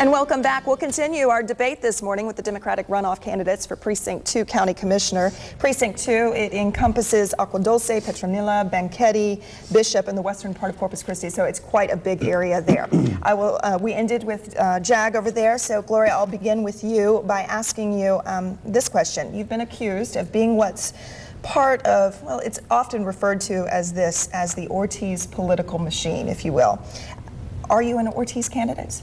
And welcome back. We'll continue our debate this morning with the Democratic runoff candidates for Precinct 2 County Commissioner. Precinct 2, it encompasses Agua Dulce, Petronila, Banquetti, Bishop, and the western part of Corpus Christi, so it's quite a big area there. We ended with JAG over there, so Gloria, I'll begin with you by asking you this question. You've been accused of being what's part of, well, it's often referred to as the Ortiz political machine, if you will. Are you an Ortiz candidate?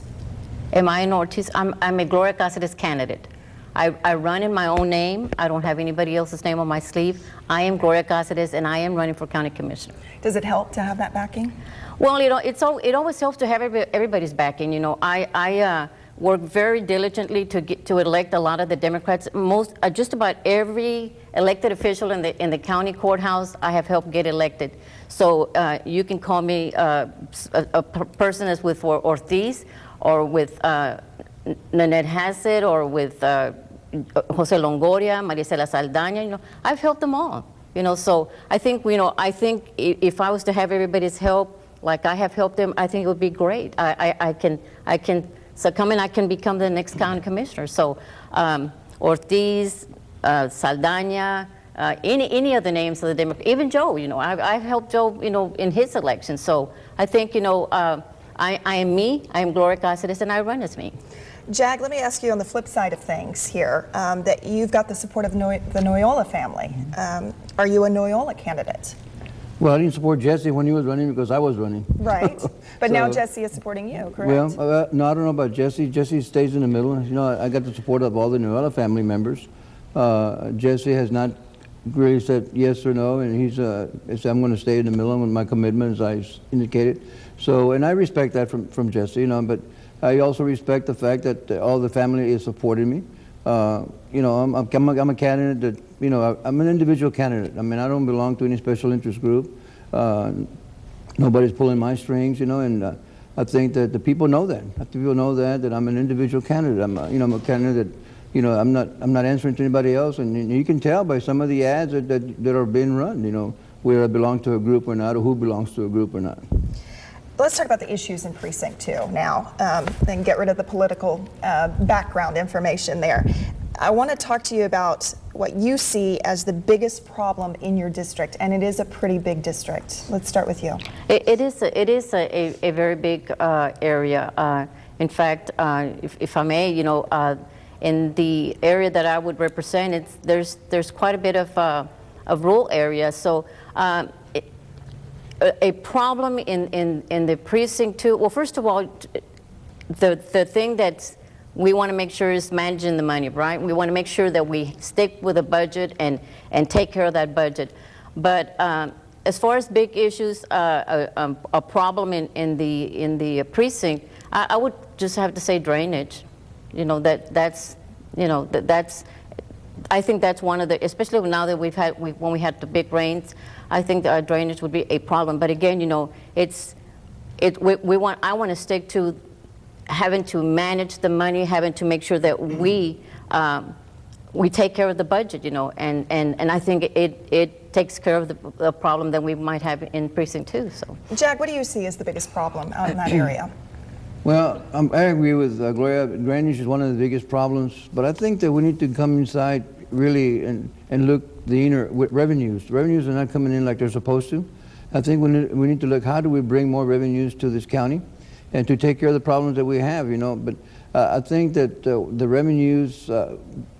Am I an Ortiz? I'm a Gloria Caceres candidate. I run in my own name. I don't have anybody else's name on my sleeve. I am Gloria Caceres, and I am running for county commissioner. Does it help to have that backing? Well, you know, it always helps to have everybody's backing. You know, I work very diligently to elect a lot of the Democrats. Just about every elected official in the county courthouse, I have helped get elected. So you can call me a person that's with Ortiz, or with Nanette Hassett, or with Jose Longoria, Marisela Saldaña. You know, I've helped them all. You know, so I think if I was to have everybody's help, like I have helped them, I think it would be great. I can succumb and I can become the next county commissioner. So Ortiz, Saldaña, any of the names of the Democrats, even Joe. You know, I've helped Joe. You know, in his election. So I think I am me, I am Gloria Caceres, and I run as me. Jag, let me ask you on the flip side of things here, that you've got the support of the Noyola family. Are you a Noyola candidate? Well, I didn't support Jesse when he was running because I was running. Right, but so, now Jesse is supporting you, correct? Well, no, I don't know about Jesse. Jesse stays in the middle. You know, I got the support of all the Noyola family members. Jesse has not really said yes or no, and he said, I'm going to stay in the middle with my commitment, as I indicated. So, and I respect that from Jesse, you know, but I also respect the fact that all the family is supporting me. You know, I'm a candidate that, you know, I'm an individual candidate. I mean, I don't belong to any special interest group. Nobody's pulling my strings, you know, and I think that the people know that. The people know that I'm an individual candidate. I'm a candidate that, you know, I'm not answering to anybody else, and you can tell by some of the ads that are being run, you know, where I belong to a group or not, or who belongs to a group or not. Let's talk about the issues in Precinct 2 now, and get rid of the political background information there. I want to talk to you about what you see as the biggest problem in your district, and it is a pretty big district. Let's start with you. It is a very big area. In fact, if I may, you know, in the area that I would represent, there's quite a bit of rural area. So. A problem in the Precinct 2, well, first of all, the thing that we want to make sure is managing the money, right? We want to make sure that we stick with the budget and take care of that budget. But as far as big issues, a problem in the precinct, I would just have to say drainage. You know, that's I think that's one of the, especially now that when we had the big rains, I think that our drainage would be a problem. But again, you know, I want to stick to having to manage the money, having to make sure that we take care of the budget, you know, and I think it takes care of the problem that we might have in Precinct 2. So, Jack, what do you see as the biggest problem out in that area? Well, I agree with Gloria. Drainage is one of the biggest problems, but I think that we need to come inside really and look the inner revenues. Revenues are not coming in like they're supposed to. I think we need to look, how do we bring more revenues to this county and to take care of the problems that we have, you know. But I think that the revenues,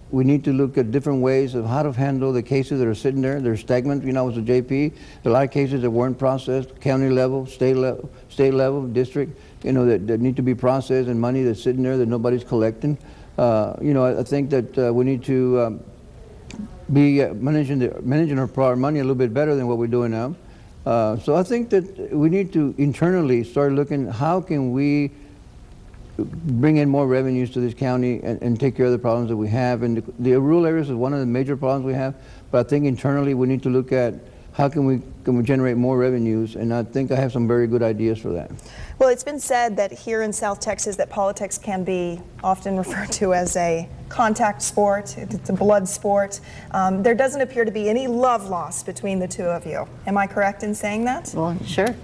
we need to look at different ways of how to handle the cases that are sitting there. They're stagnant. You know, with the JP, a lot of cases that weren't processed, county level, state level, district, you know, that need to be processed, and money that's sitting there that nobody's collecting. You know, I think that we need to be managing our money a little bit better than what we're doing now. So I think that we need to internally start looking, how can we bring in more revenues to this county and take care of the problems that we have. And the rural areas is one of the major problems we have, but I think internally we need to look at how can we generate more revenues, and I think I have some very good ideas for that. Well, it's been said that here in South Texas that politics can be often referred to as a contact sport. It's a blood sport. There doesn't appear to be any love lost between the two of you. Am I correct in saying that? Well, sure.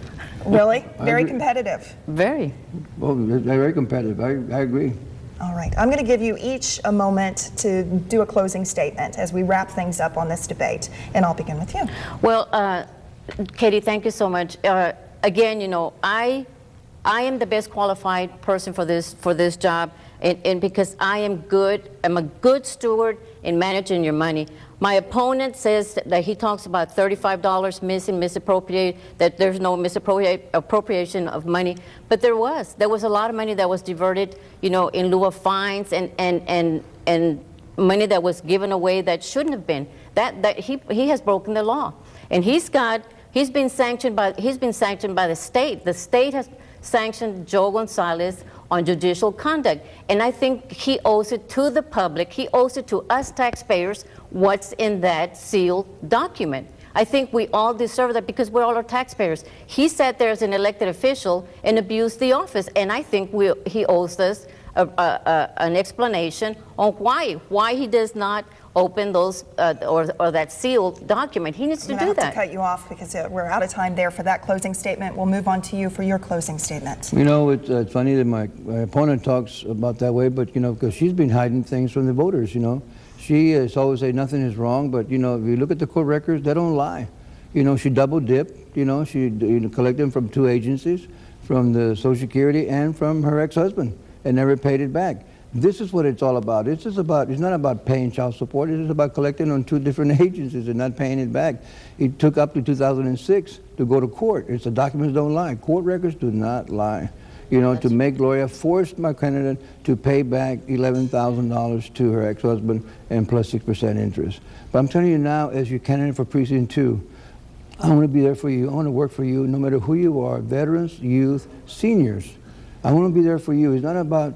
Really? Very agree. competitive. Very. Well, they're very competitive. I agree. All right. I'm going to give you each a moment to do a closing statement as we wrap things up on this debate, and I'll begin with you. Well, Katie, thank you so much. Again, you know, I am the best qualified person for this job, and because I'm a good steward in managing your money. My opponent says that he talks about $35 missing, misappropriated, that there's no misappropriation of money, but there was a lot of money that was diverted, you know, in lieu of fines and money that was given away that shouldn't have been. That he has broken the law, and he's been sanctioned by the state. The state has sanctioned Joe Gonzalez on judicial conduct, and I think he owes it to the public, he owes it to us taxpayers what's in that sealed document. I think we all deserve that because we're all our taxpayers. He sat there as an elected official and abused the office, and I think he owes us an explanation on why he does not open those or that sealed document. He needs to do that. I'm going to have to cut you off because we're out of time there for that closing statement. We'll move on to you for your closing statement. You know, it's funny that my opponent talks about that way, but, you know, because she's been hiding things from the voters, you know. She has always said nothing is wrong, but, you know, if you look at the court records, they don't lie. You know, she double dipped, you know, she collected them from 2 agencies, from the Social Security and from her ex-husband, and never paid it back. This is what it's all about. It's not about paying child support. It is about collecting on 2 different agencies and not paying it back. It took up to 2006 to go to court. It's the documents don't lie. Court records do not lie. You know, to make Gloria forced my candidate to pay back $11,000 to her ex-husband and plus 6% interest. But I'm telling you now, as your candidate for Precinct 2, I want to be there for you. I want to work for you no matter who you are, veterans, youth, seniors. I want to be there for you. It's not about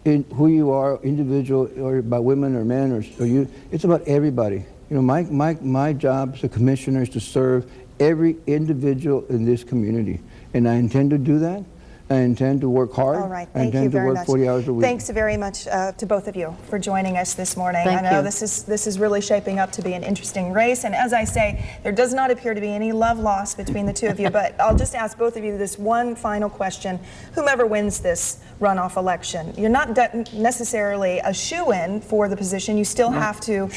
who you are, individual, or about women or men or you. It's about everybody. You know, my job as a commissioner is to serve every individual in this community, and I intend to do that. I intend to work hard. All right, thank you very much. 40 hours a week. Thanks very much to both of you for joining us this morning. Thank I know you. this is really shaping up to be an interesting race, and as I say, there does not appear to be any love lost between the 2 of you, but I'll just ask both of you this one final question. Whomever wins this runoff election, you're not necessarily a shoo-in for the position. You still have to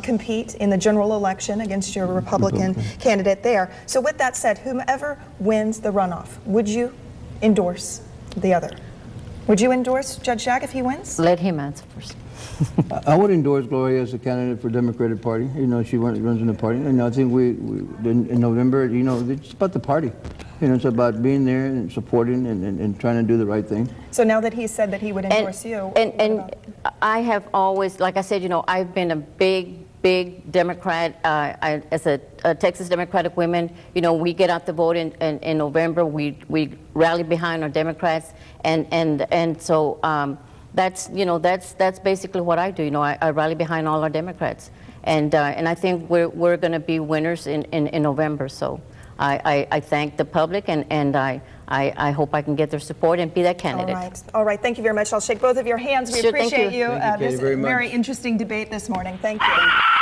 compete in the general election against your Republican candidate there. So with that said, whomever wins the runoff, would you endorse the other? Would you endorse Judge JAG if he wins? Let him answer first. I would endorse Gloria as a candidate for Democratic Party. You know, she runs in the party, and I think we in November, you know, it's about the party. You know, it's about being there and supporting and trying to do the right thing. So now that he said that he would endorse you, and I have always, like I said, you know, I've been a big Democrat. As a Texas Democratic woman, you know, we get out the vote in November. We rally behind our Democrats, and so that's, you know, that's basically what I do. You know, I rally behind all our Democrats, and I think we're going to be winners in November. So I thank the public, and I hope I can get their support and be that candidate. All right. Thank you very much. I'll shake both of your hands. We Sure, appreciate thank you. you. Thank you, Katie, This very much. very interesting debate this morning. Thank you.